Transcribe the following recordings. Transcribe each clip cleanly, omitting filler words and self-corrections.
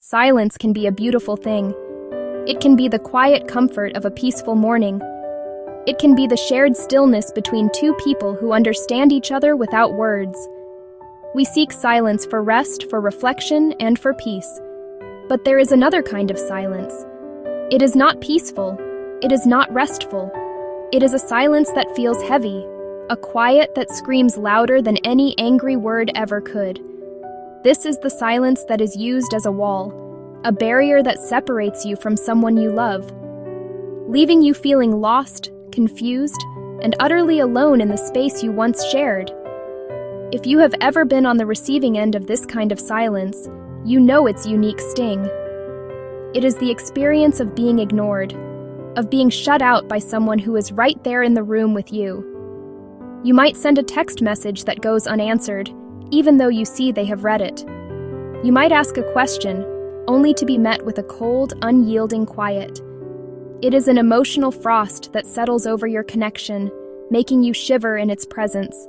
Silence can be a beautiful thing. It can be the quiet comfort of a peaceful morning. It can be the shared stillness between two people who understand each other without words. We seek silence for rest, for reflection, and for peace. But there is another kind of silence. It is not peaceful. It is not restful. It is a silence that feels heavy, a quiet that screams louder than any angry word ever could. This is the silence that is used as a wall, a barrier that separates you from someone you love, leaving you feeling lost, confused, and utterly alone in the space you once shared. If you have ever been on the receiving end of this kind of silence, you know its unique sting. It is the experience of being ignored, of being shut out by someone who is right there in the room with you. You might send a text message that goes unanswered, even though you see they have read it. You might ask a question, only to be met with a cold, unyielding quiet. It is an emotional frost that settles over your connection, making you shiver in its presence.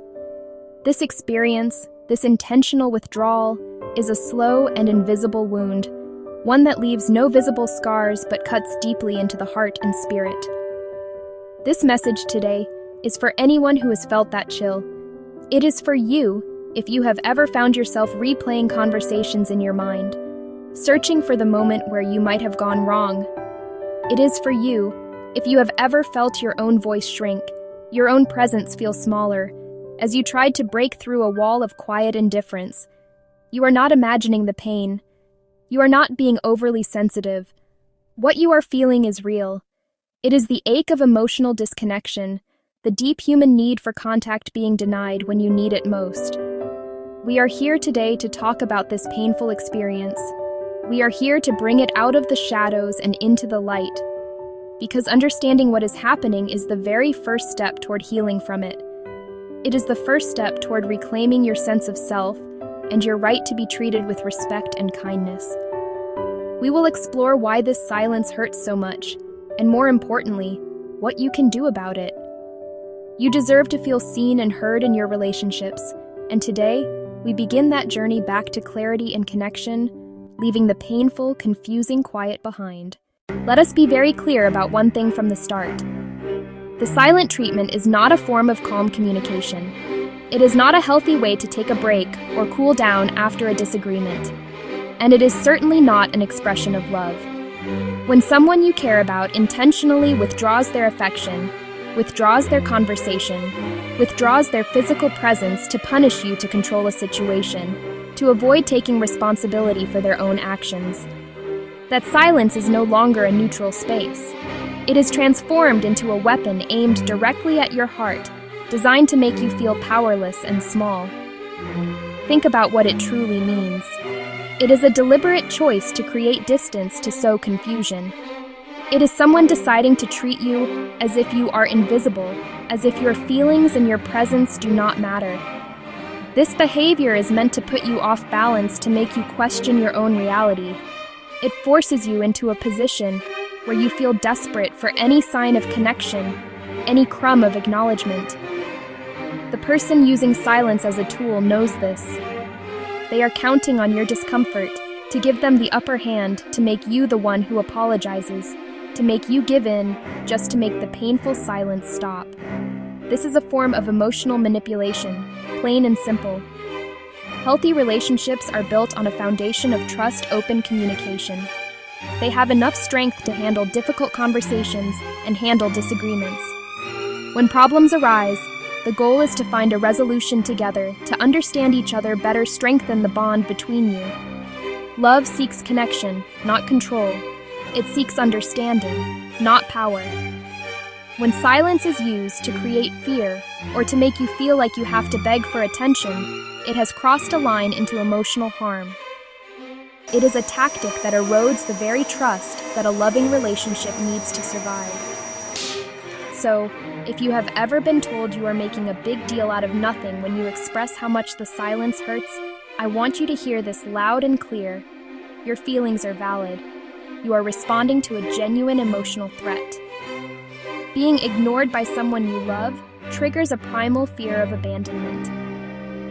This experience, this intentional withdrawal, is a slow and invisible wound, one that leaves no visible scars but cuts deeply into the heart and spirit. This message today is for anyone who has felt that chill. It is for you if you have ever found yourself replaying conversations in your mind, searching for the moment where you might have gone wrong. It is for you if you have ever felt your own voice shrink, your own presence feel smaller, as you tried to break through a wall of quiet indifference. You are not imagining the pain. You are not being overly sensitive. What you are feeling is real. It is the ache of emotional disconnection, the deep human need for contact being denied when you need it most. We are here today to talk about this painful experience. We are here to bring it out of the shadows and into the light, because understanding what is happening is the very first step toward healing from it. It is the first step toward reclaiming your sense of self and your right to be treated with respect and kindness. We will explore why this silence hurts so much, and more importantly, what you can do about it. You deserve to feel seen and heard in your relationships, and today, we begin that journey back to clarity and connection, leaving the painful, confusing quiet behind. Let us be very clear about one thing from the start. The silent treatment is not a form of calm communication. It is not a healthy way to take a break or cool down after a disagreement. And it is certainly not an expression of love. When someone you care about intentionally withdraws their affection, withdraws their conversation, withdraws their physical presence to punish you to control a situation, to avoid taking responsibility for their own actions, that silence is no longer a neutral space. It is transformed into a weapon aimed directly at your heart, designed to make you feel powerless and small. Think about what it truly means. It is a deliberate choice to create distance to sow confusion. It is someone deciding to treat you as if you are invisible, as if your feelings and your presence do not matter. This behavior is meant to put you off balance, to make you question your own reality. It forces you into a position where you feel desperate for any sign of connection, any crumb of acknowledgement. The person using silence as a tool knows this. They are counting on your discomfort to give them the upper hand, to make you the one who apologizes, to make you give in, just to make the painful silence stop. This is a form of emotional manipulation, plain and simple. Healthy relationships are built on a foundation of trust, open communication. They have enough strength to handle difficult conversations and handle disagreements. When problems arise, the goal is to find a resolution together, to understand each other better, strengthen the bond between you. Love seeks connection, not control. It seeks understanding, not power. When silence is used to create fear or to make you feel like you have to beg for attention, it has crossed a line into emotional harm. It is a tactic that erodes the very trust that a loving relationship needs to survive. So, if you have ever been told you are making a big deal out of nothing when you express how much the silence hurts, I want you to hear this loud and clear. Your feelings are valid. You are responding to a genuine emotional threat. Being ignored by someone you love triggers a primal fear of abandonment.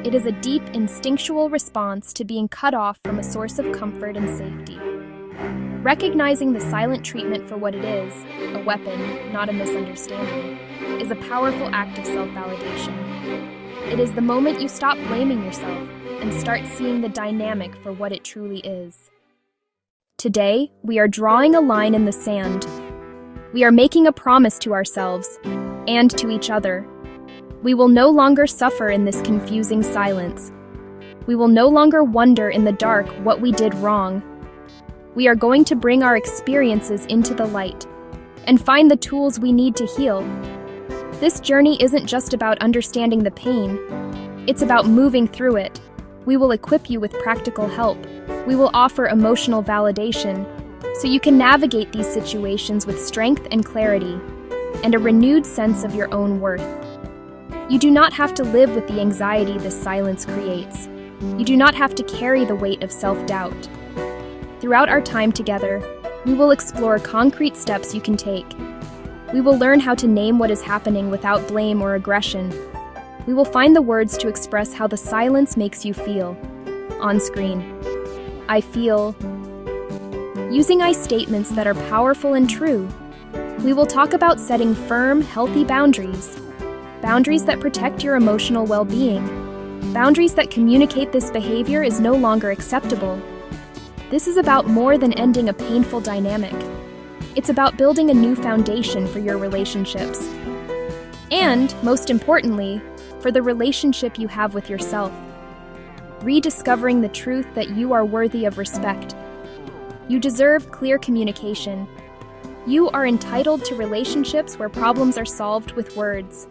It is a deep, instinctual response to being cut off from a source of comfort and safety. Recognizing the silent treatment for what it is, a weapon, not a misunderstanding, is a powerful act of self-validation. It is the moment you stop blaming yourself and start seeing the dynamic for what it truly is. Today, we are drawing a line in the sand. We are making a promise to ourselves and to each other. We will no longer suffer in this confusing silence. We will no longer wonder in the dark what we did wrong. We are going to bring our experiences into the light and find the tools we need to heal. This journey isn't just about understanding the pain. It's about moving through it. We will equip you with practical help. We will offer emotional validation so you can navigate these situations with strength and clarity and a renewed sense of your own worth. You do not have to live with the anxiety this silence creates. You do not have to carry the weight of self-doubt. Throughout our time together, we will explore concrete steps you can take. We will learn how to name what is happening without blame or aggression. We will find the words to express how the silence makes you feel. On screen, I feel. Using I statements that are powerful and true. We will talk about setting firm, healthy boundaries. Boundaries that protect your emotional well-being. Boundaries that communicate this behavior is no longer acceptable. This is about more than ending a painful dynamic. It's about building a new foundation for your relationships. And, most importantly, for the relationship you have with yourself. Rediscovering the truth that you are worthy of respect. You deserve clear communication. You are entitled to relationships where problems are solved with words,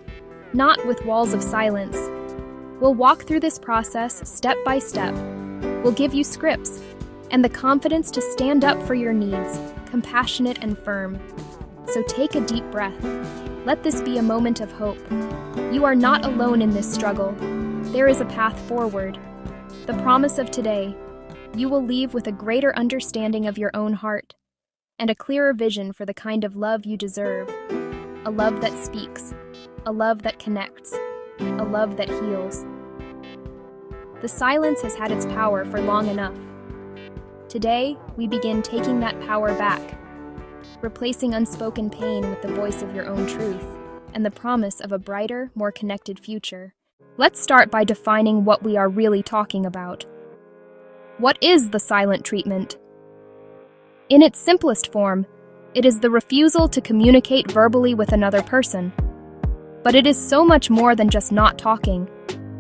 not with walls of silence. We'll walk through this process step by step. We'll give you scripts and the confidence to stand up for your needs, compassionate and firm. So take a deep breath. Let this be a moment of hope. You are not alone in this struggle. There is a path forward. The promise of today, you will leave with a greater understanding of your own heart and a clearer vision for the kind of love you deserve. A love that speaks, a love that connects, a love that heals. The silence has had its power for long enough. Today, we begin taking that power back, replacing unspoken pain with the voice of your own truth and the promise of a brighter, more connected future. Let's start by defining what we are really talking about. What is the silent treatment? In its simplest form, it is the refusal to communicate verbally with another person. But it is so much more than just not talking.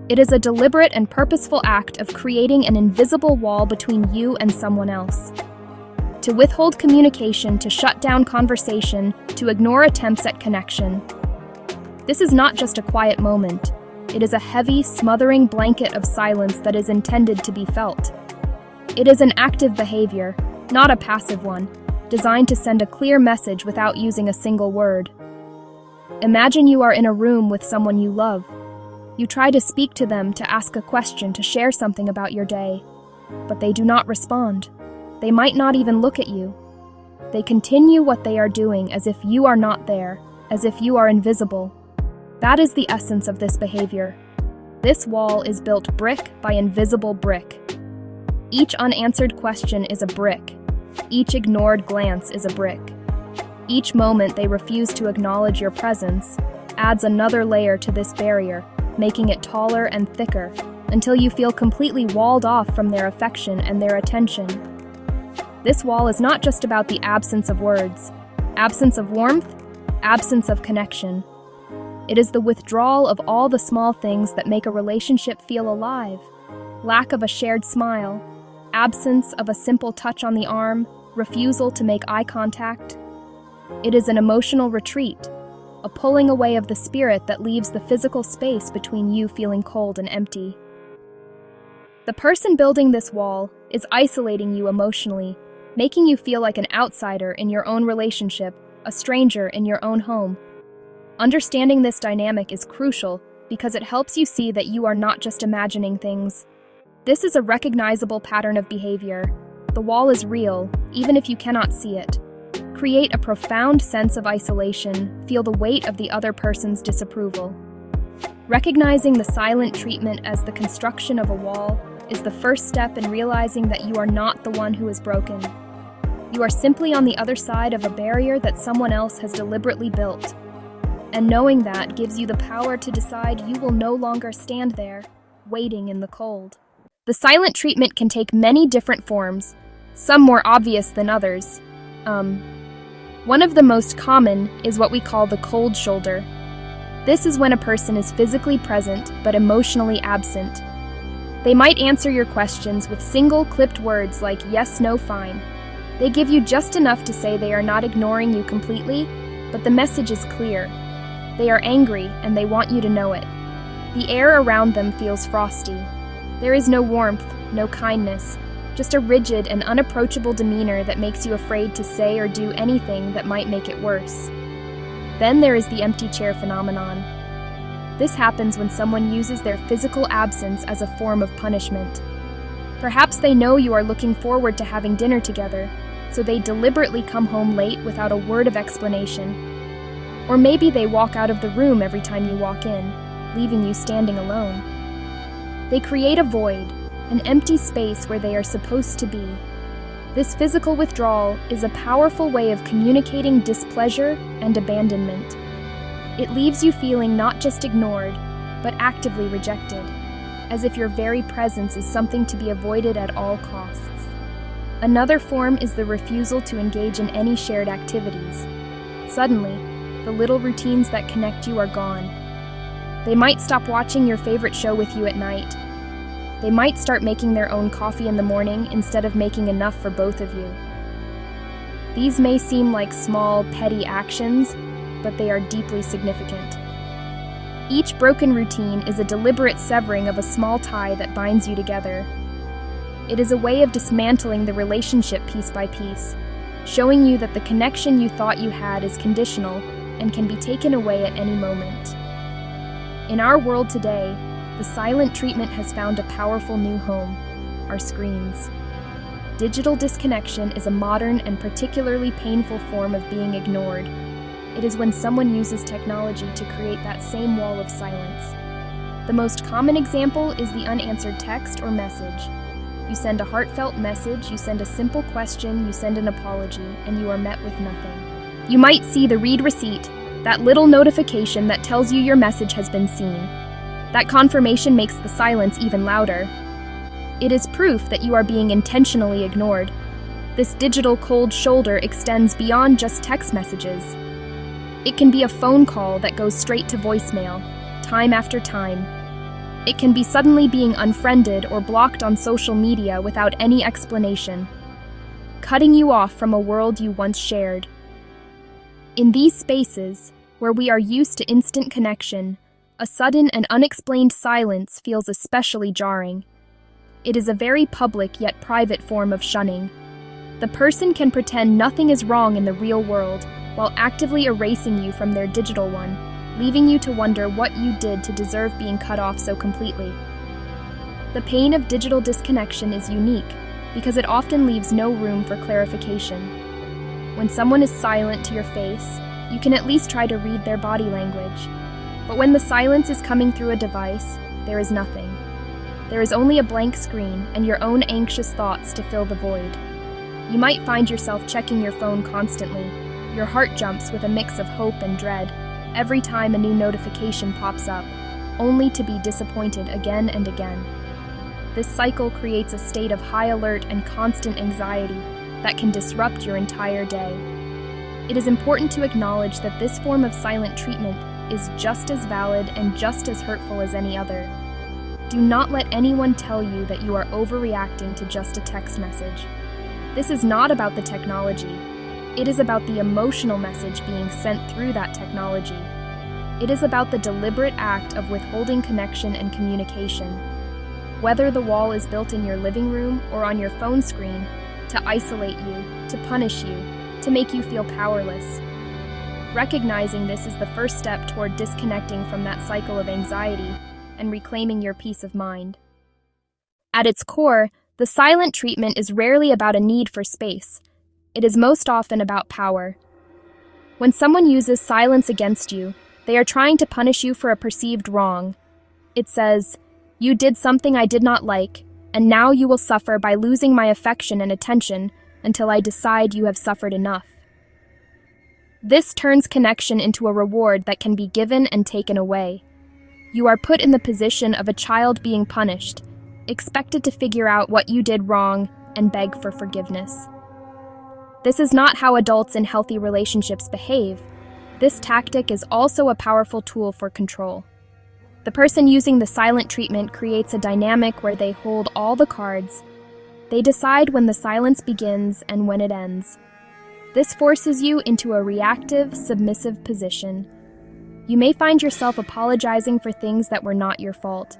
It is a deliberate and purposeful act of creating an invisible wall between you and someone else. To withhold communication, to shut down conversation, to ignore attempts at connection. This is not just a quiet moment. It is a heavy, smothering blanket of silence that is intended to be felt. It is an active behavior, not a passive one, designed to send a clear message without using a single word. Imagine you are in a room with someone you love. You try to speak to them, to ask a question, to share something about your day, but they do not respond. They might not even look at you. They continue what they are doing as if you are not there, as if you are invisible. That is the essence of this behavior. This wall is built brick by invisible brick. Each unanswered question is a brick. Each ignored glance is a brick. Each moment they refuse to acknowledge your presence adds another layer to this barrier, making it taller and thicker, until you feel completely walled off from their affection and their attention. This wall is not just about the absence of words, absence of warmth, absence of connection. It is the withdrawal of all the small things that make a relationship feel alive. Lack of a shared smile, absence of a simple touch on the arm, refusal to make eye contact. It is an emotional retreat, a pulling away of the spirit that leaves the physical space between you feeling cold and empty. The person building this wall is isolating you emotionally, making you feel like an outsider in your own relationship, a stranger in your own home. Understanding this dynamic is crucial because it helps you see that you are not just imagining things. This is a recognizable pattern of behavior. The wall is real, even if you cannot see it. Create a profound sense of isolation, feel the weight of the other person's disapproval. Recognizing the silent treatment as the construction of a wall is the first step in realizing that you are not the one who is broken. You are simply on the other side of a barrier that someone else has deliberately built. And knowing that gives you the power to decide you will no longer stand there, waiting in the cold. The silent treatment can take many different forms, some more obvious than others. One of the most common is what we call the cold shoulder. This is when a person is physically present but emotionally absent. They might answer your questions with single clipped words like yes, no, fine. They give you just enough to say they are not ignoring you completely, but the message is clear. They are angry and they want you to know it. The air around them feels frosty. There is no warmth, no kindness, just a rigid and unapproachable demeanor that makes you afraid to say or do anything that might make it worse. Then there is the empty chair phenomenon. This happens when someone uses their physical absence as a form of punishment. Perhaps they know you are looking forward to having dinner together, so they deliberately come home late without a word of explanation. Or maybe they walk out of the room every time you walk in, leaving you standing alone. They create a void, an empty space where they are supposed to be. This physical withdrawal is a powerful way of communicating displeasure and abandonment. It leaves you feeling not just ignored, but actively rejected, as if your very presence is something to be avoided at all costs. Another form is the refusal to engage in any shared activities. Suddenly, the little routines that connect you are gone. They might stop watching your favorite show with you at night. They might start making their own coffee in the morning instead of making enough for both of you. These may seem like small, petty actions, but they are deeply significant. Each broken routine is a deliberate severing of a small tie that binds you together. It is a way of dismantling the relationship piece by piece, showing you that the connection you thought you had is conditional and can be taken away at any moment. In our world today, the silent treatment has found a powerful new home: our screens. Digital disconnection is a modern and particularly painful form of being ignored. It is when someone uses technology to create that same wall of silence. The most common example is the unanswered text or message. You send a heartfelt message, you send a simple question, you send an apology, and you are met with nothing. You might see the read receipt, that little notification that tells you your message has been seen. That confirmation makes the silence even louder. It is proof that you are being intentionally ignored. This digital cold shoulder extends beyond just text messages. It can be a phone call that goes straight to voicemail, time after time. It can be suddenly being unfriended or blocked on social media without any explanation, cutting you off from a world you once shared. In these spaces, where we are used to instant connection, a sudden and unexplained silence feels especially jarring. It is a very public yet private form of shunning. The person can pretend nothing is wrong in the real world while actively erasing you from their digital one, leaving you to wonder what you did to deserve being cut off so completely. The pain of digital disconnection is unique because it often leaves no room for clarification. When someone is silent to your face, you can at least try to read their body language. But when the silence is coming through a device, there is nothing. There is only a blank screen and your own anxious thoughts to fill the void. You might find yourself checking your phone constantly. Your heart jumps with a mix of hope and dread every time a new notification pops up, only to be disappointed again and again. This cycle creates a state of high alert and constant anxiety that can disrupt your entire day. It is important to acknowledge that this form of silent treatment is just as valid and just as hurtful as any other. Do not let anyone tell you that you are overreacting to just a text message. This is not about the technology. It is about the emotional message being sent through that technology. It is about the deliberate act of withholding connection and communication. Whether the wall is built in your living room or on your phone screen, to isolate you, to punish you, to make you feel powerless. Recognizing this is the first step toward disconnecting from that cycle of anxiety and reclaiming your peace of mind. At its core, the silent treatment is rarely about a need for space. It is most often about power. When someone uses silence against you, they are trying to punish you for a perceived wrong. It says, "You did something I did not like, and now you will suffer by losing my affection and attention until I decide you have suffered enough. This turns connection into a reward that can be given and taken away. You are put in the position of a child being punished, expected to figure out what you did wrong and beg for forgiveness. This is not how adults in healthy relationships behave. This tactic is also a powerful tool for control. The person using the silent treatment creates a dynamic where they hold all the cards. They decide when the silence begins and when it ends. This forces you into a reactive, submissive position. You may find yourself apologizing for things that were not your fault.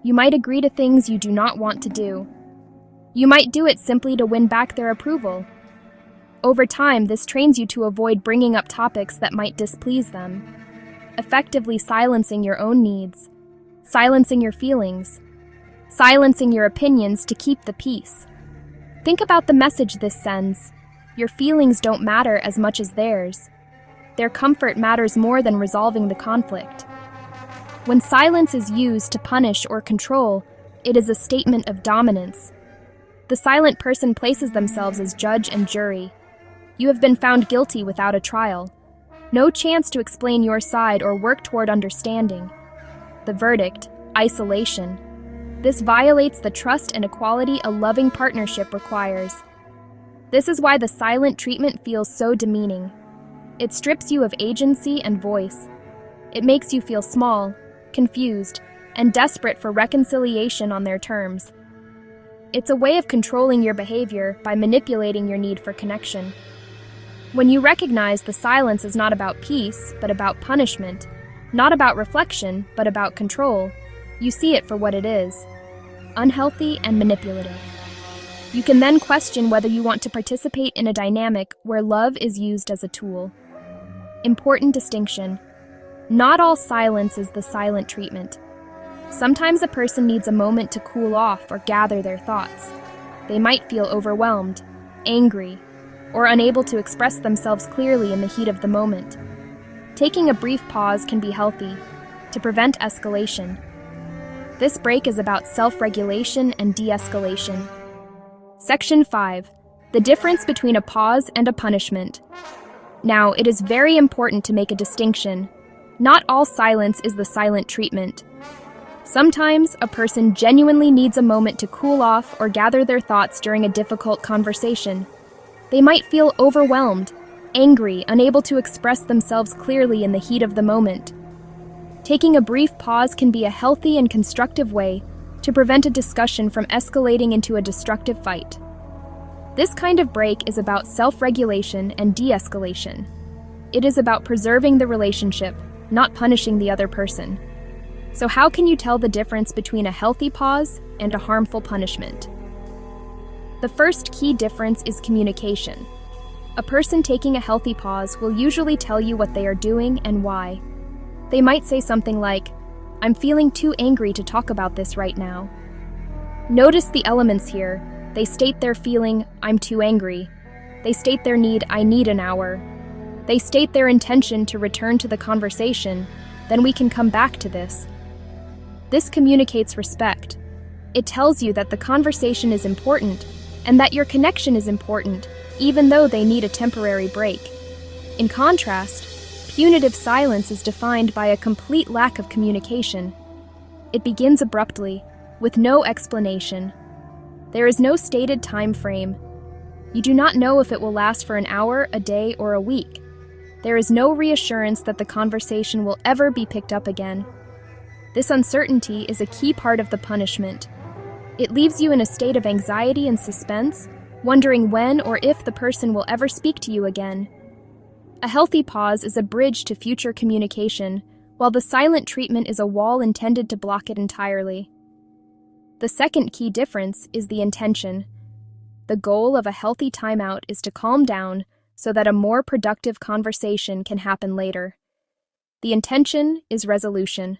You might agree to things you do not want to do. You might do it simply to win back their approval. Over time, this trains you to avoid bringing up topics that might displease them, effectively silencing your own needs, silencing your feelings, silencing your opinions to keep the peace. Think about the message this sends. Your feelings don't matter as much as theirs. Their comfort matters more than resolving the conflict. When silence is used to punish or control, it is a statement of dominance. The silent person places themselves as judge and jury. You have been found guilty without a trial. No chance to explain your side or work toward understanding. The verdict: isolation. This violates the trust and equality a loving partnership requires. This is why the silent treatment feels so demeaning. It strips you of agency and voice. It makes you feel small, confused, and desperate for reconciliation on their terms. It's a way of controlling your behavior by manipulating your need for connection. When you recognize the silence is not about peace, but about punishment, not about reflection, but about control, you see it for what it is: unhealthy and manipulative. You can then question whether you want to participate in a dynamic where love is used as a tool. Important distinction: not all silence is the silent treatment. Sometimes a person needs a moment to cool off or gather their thoughts. They might feel overwhelmed, angry, or unable to express themselves clearly in the heat of the moment. Taking a brief pause can be healthy, to prevent escalation. This break is about self-regulation and de-escalation. Section 5. The difference between a pause and a punishment. Now, it is very important to make a distinction. Not all silence is the silent treatment. Sometimes, a person genuinely needs a moment to cool off or gather their thoughts during a difficult conversation. They might feel overwhelmed, angry, unable to express themselves clearly in the heat of the moment. Taking a brief pause can be a healthy and constructive way to prevent a discussion from escalating into a destructive fight. This kind of break is about self-regulation and de-escalation. It is about preserving the relationship, not punishing the other person. So how can you tell the difference between a healthy pause and a harmful punishment? The first key difference is communication. A person taking a healthy pause will usually tell you what they are doing and why. They might say something like, "I'm feeling too angry to talk about this right now." Notice the elements here. They state their feeling, "I'm too angry." They state their need, "I need an hour." They state their intention to return to the conversation, "Then we can come back to this." This communicates respect. It tells you that the conversation is important and that your connection is important, even though they need a temporary break. In contrast, punitive silence is defined by a complete lack of communication. It begins abruptly, with no explanation. There is no stated time frame. You do not know if it will last for an hour, a day, or a week. There is no reassurance that the conversation will ever be picked up again. This uncertainty is a key part of the punishment. It leaves you in a state of anxiety and suspense, wondering when or if the person will ever speak to you again. A healthy pause is a bridge to future communication, while the silent treatment is a wall intended to block it entirely. The second key difference is the intention. The goal of a healthy timeout is to calm down so that a more productive conversation can happen later. The intention is resolution.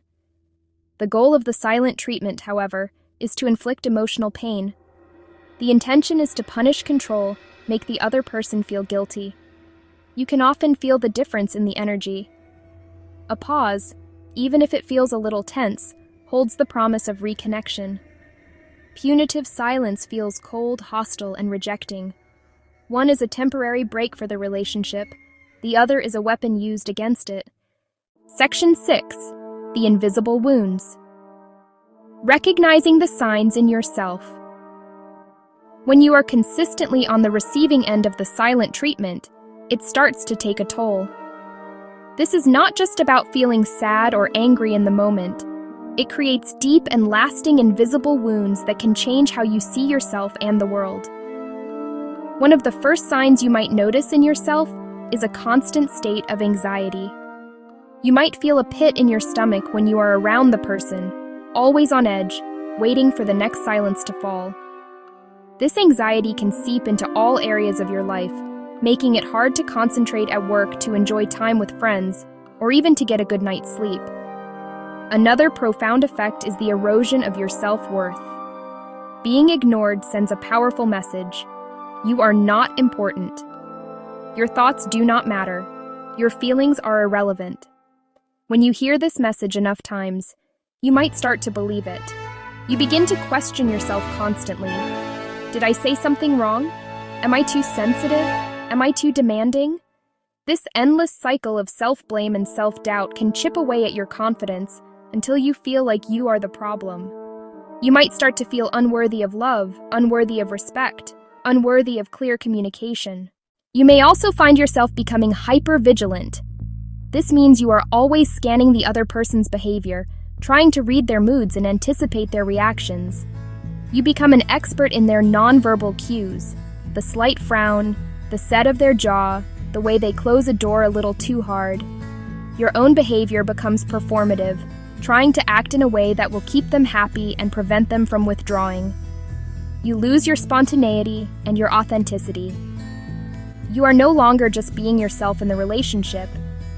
The goal of the silent treatment, however, is to inflict emotional pain. The intention is to punish, control, make the other person feel guilty. You can often feel the difference in the energy. A pause, even if it feels a little tense, holds the promise of reconnection. Punitive silence feels cold, hostile, and rejecting. One is a temporary break for the relationship, the other is a weapon used against it. Section 6. The invisible wounds. Recognizing the signs in yourself. When you are consistently on the receiving end of the silent treatment, it starts to take a toll. This is not just about feeling sad or angry in the moment. It creates deep and lasting invisible wounds that can change how you see yourself and the world. One of the first signs you might notice in yourself is a constant state of anxiety. You might feel a pit in your stomach when you are around the person, always on edge, waiting for the next silence to fall. This anxiety can seep into all areas of your life, making it hard to concentrate at work, to enjoy time with friends, or even to get a good night's sleep. Another profound effect is the erosion of your self-worth. Being ignored sends a powerful message. You are not important. Your thoughts do not matter. Your feelings are irrelevant. When you hear this message enough times, you might start to believe it. You begin to question yourself constantly. Did I say something wrong? Am I too sensitive? Am I too demanding? This endless cycle of self-blame and self-doubt can chip away at your confidence until you feel like you are the problem. You might start to feel unworthy of love, unworthy of respect, unworthy of clear communication. You may also find yourself becoming hyper-vigilant. This means you are always scanning the other person's behavior, trying to read their moods and anticipate their reactions. You become an expert in their nonverbal cues, the slight frown, the set of their jaw, the way they close a door a little too hard. Your own behavior becomes performative, trying to act in a way that will keep them happy and prevent them from withdrawing. You lose your spontaneity and your authenticity. You are no longer just being yourself in the relationship.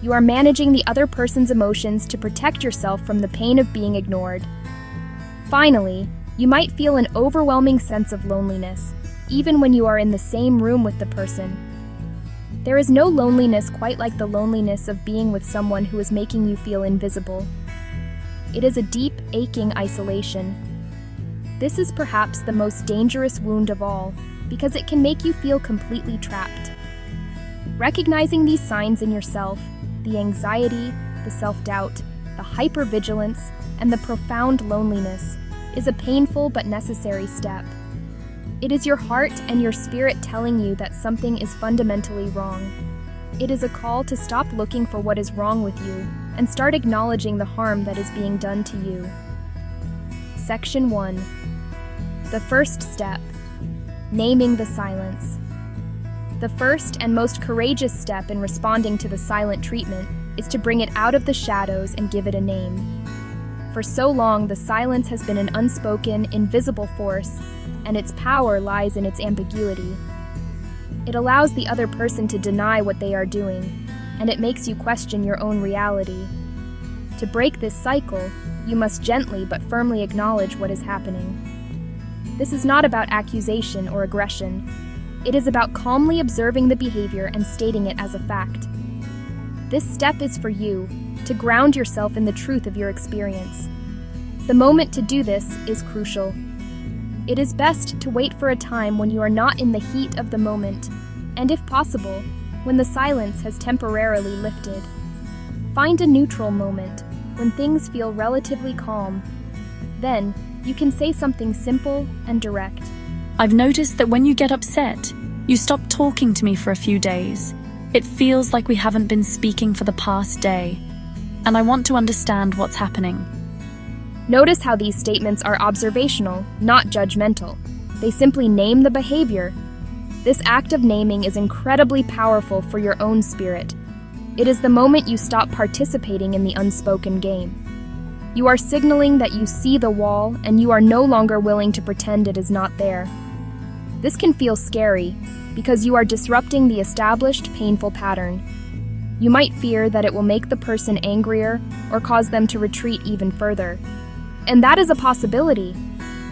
You are managing the other person's emotions to protect yourself from the pain of being ignored. Finally, you might feel an overwhelming sense of loneliness, even when you are in the same room with the person. There is no loneliness quite like the loneliness of being with someone who is making you feel invisible. It is a deep, aching isolation. This is perhaps the most dangerous wound of all, because it can make you feel completely trapped. Recognizing these signs in yourself, the anxiety, the self-doubt, the hypervigilance, and the profound loneliness, is a painful but necessary step. It is your heart and your spirit telling you that something is fundamentally wrong. It is a call to stop looking for what is wrong with you and start acknowledging the harm that is being done to you. Section 1. The first step. Naming the silence. The first and most courageous step in responding to the silent treatment is to bring it out of the shadows and give it a name. For so long, the silence has been an unspoken, invisible force, and its power lies in its ambiguity. It allows the other person to deny what they are doing, and it makes you question your own reality. To break this cycle, you must gently but firmly acknowledge what is happening. This is not about accusation or aggression. It is about calmly observing the behavior and stating it as a fact. This step is for you, to ground yourself in the truth of your experience. The moment to do this is crucial. It is best to wait for a time when you are not in the heat of the moment, and if possible, when the silence has temporarily lifted. Find a neutral moment, when things feel relatively calm. Then, you can say something simple and direct. I've noticed that when you get upset, you stop talking to me for a few days. It feels like we haven't been speaking for the past day, and I want to understand what's happening. Notice how these statements are observational, not judgmental. They simply name the behavior. This act of naming is incredibly powerful for your own spirit. It is the moment you stop participating in the unspoken game. You are signaling that you see the wall and you are no longer willing to pretend it is not there. This can feel scary because you are disrupting the established painful pattern. You might fear that it will make the person angrier or cause them to retreat even further. And that is a possibility,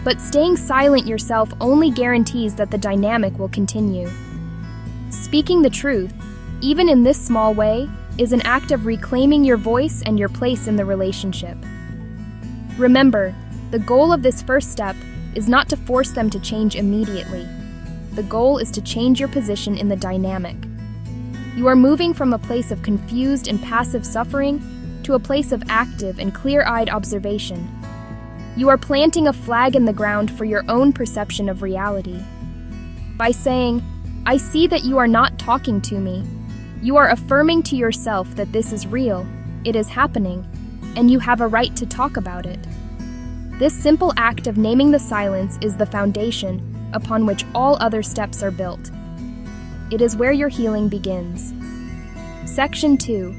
but staying silent yourself only guarantees that the dynamic will continue. Speaking the truth, even in this small way, is an act of reclaiming your voice and your place in the relationship. Remember, the goal of this first step is not to force them to change immediately. the goal is to change your position in the dynamic. You are moving from a place of confused and passive suffering to a place of active and clear-eyed observation. You are planting a flag in the ground for your own perception of reality. By saying, "I see that you are not talking to me," you are affirming to yourself that this is real, it is happening, and you have a right to talk about it. This simple act of naming the silence is the foundation upon which all other steps are built. It is where your healing begins. Section 2.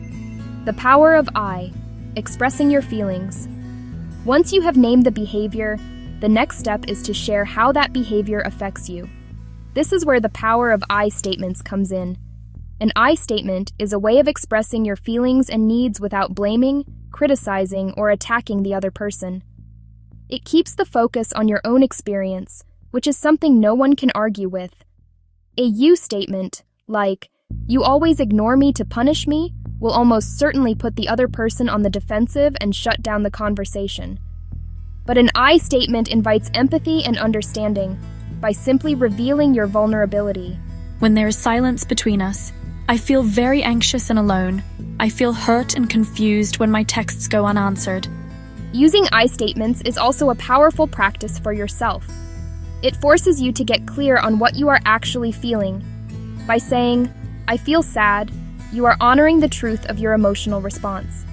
The power of I, expressing your feelings. Once you have named the behavior, the next step is to share how that behavior affects you. This is where the power of I statements comes in. An I statement is a way of expressing your feelings and needs without blaming, criticizing, or attacking the other person. It keeps the focus on your own experience, which is something no one can argue with. A you statement, like, "You always ignore me to punish me," will almost certainly put the other person on the defensive and shut down the conversation. But an I statement invites empathy and understanding by simply revealing your vulnerability. When there is silence between us, I feel very anxious and alone. I feel hurt and confused when my texts go unanswered. Using I statements is also a powerful practice for yourself. It forces you to get clear on what you are actually feeling. By saying, "I feel sad," you are honoring the truth of your emotional response.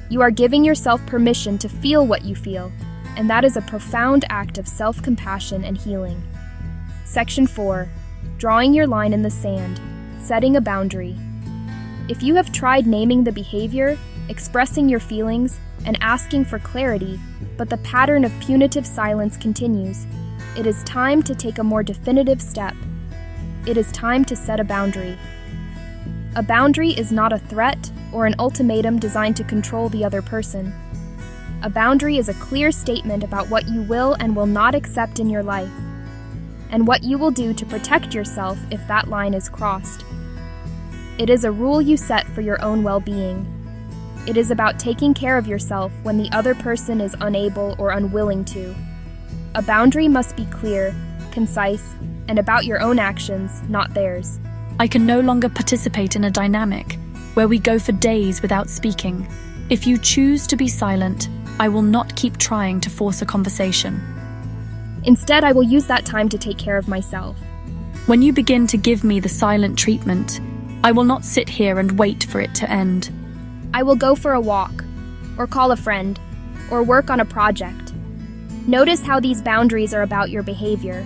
You are giving yourself permission to feel what you feel, and that is a profound act of self-compassion and healing. Section 4. Drawing your line in the sand, setting a boundary. If you have tried naming the behavior, expressing your feelings, and asking for clarity, but the pattern of punitive silence continues, it is time to take a more definitive step. It is time to set a boundary. A boundary is not a threat or an ultimatum designed to control the other person. A boundary is a clear statement about what you will and will not accept in your life, and what you will do to protect yourself if that line is crossed. It is a rule you set for your own well-being. It is about taking care of yourself when the other person is unable or unwilling to. A boundary must be clear, concise, and about your own actions, not theirs. I can no longer participate in a dynamic where we go for days without speaking. If you choose to be silent, I will not keep trying to force a conversation. Instead, I will use that time to take care of myself. When you begin to give me the silent treatment, I will not sit here and wait for it to end. I will go for a walk, or call a friend, or work on a project. Notice how these boundaries are about your behavior.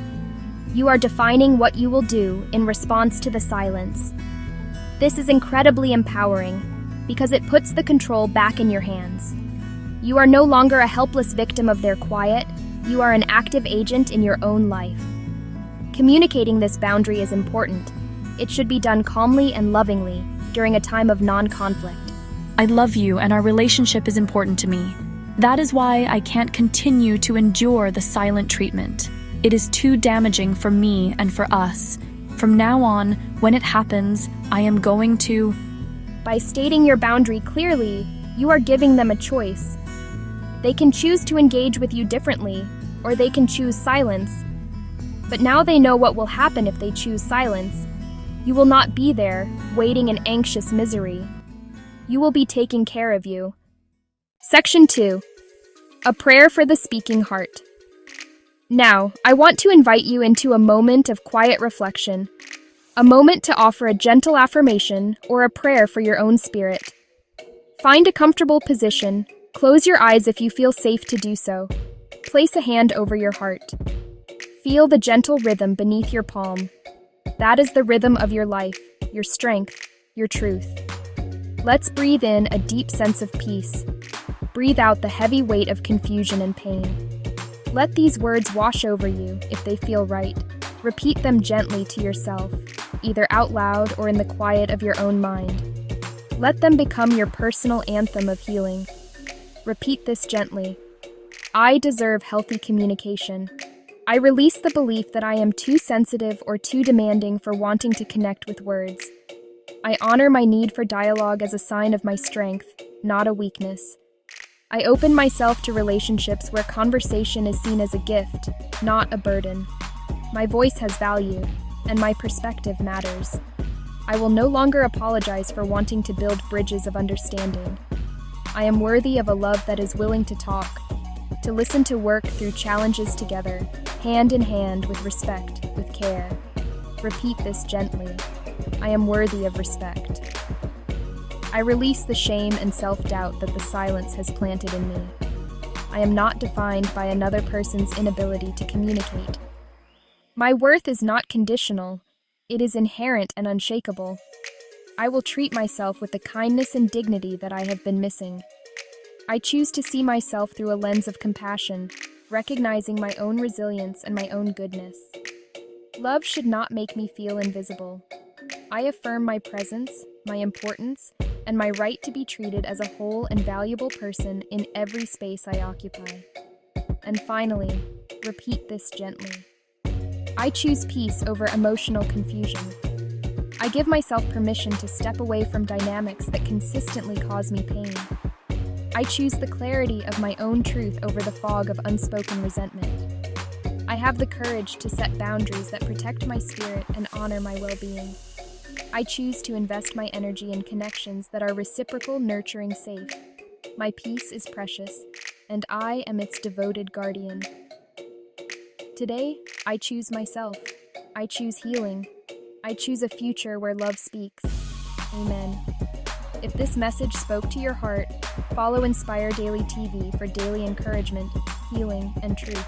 You are defining what you will do in response to the silence. This is incredibly empowering because it puts the control back in your hands. You are no longer a helpless victim of their quiet, you are an active agent in your own life. Communicating this boundary is important. It should be done calmly and lovingly during a time of non-conflict. I love you and our relationship is important to me. That is why I can't continue to endure the silent treatment. It is too damaging for me and for us. From now on, when it happens, I am going to... By stating your boundary clearly, you are giving them a choice. They can choose to engage with you differently, or they can choose silence. But now they know what will happen if they choose silence. You will not be there, waiting in anxious misery. You will be taking care of you. Section 2. A prayer for the speaking heart. Now, I want to invite you into a moment of quiet reflection, a moment to offer a gentle affirmation or a prayer for your own spirit. Find a comfortable position, close your eyes if you feel safe to do so. Place a hand over your heart. Feel the gentle rhythm beneath your palm. That is the rhythm of your life, your strength, your truth. Let's breathe in a deep sense of peace. Breathe out the heavy weight of confusion and pain. Let these words wash over you if they feel right. Repeat them gently to yourself, either out loud or in the quiet of your own mind. Let them become your personal anthem of healing. Repeat this gently. I deserve healthy communication. I release the belief that I am too sensitive or too demanding for wanting to connect with words. I honor my need for dialogue as a sign of my strength, not a weakness. I open myself to relationships where conversation is seen as a gift, not a burden. My voice has value, and my perspective matters. I will no longer apologize for wanting to build bridges of understanding. I am worthy of a love that is willing to talk, to listen, to work through challenges together, hand in hand, with respect, with care. Repeat this gently. I am worthy of respect. I release the shame and self-doubt that the silence has planted in me. I am not defined by another person's inability to communicate. My worth is not conditional. It is inherent and unshakable. I will treat myself with the kindness and dignity that I have been missing. I choose to see myself through a lens of compassion, recognizing my own resilience and my own goodness. Love should not make me feel invisible. I affirm my presence, my importance, and my right to be treated as a whole and valuable person in every space I occupy. And finally, repeat this gently. I choose peace over emotional confusion. I give myself permission to step away from dynamics that consistently cause me pain. I choose the clarity of my own truth over the fog of unspoken resentment. I have the courage to set boundaries that protect my spirit and honor my well-being. I choose to invest my energy in connections that are reciprocal, nurturing, safe. My peace is precious, and I am its devoted guardian. Today, I choose myself. I choose healing. I choose a future where love speaks. Amen. If this message spoke to your heart, follow InspireDaily TV for daily encouragement, healing, and truth.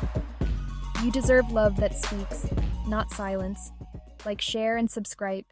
You deserve love that speaks, not silence. Like, share, and subscribe.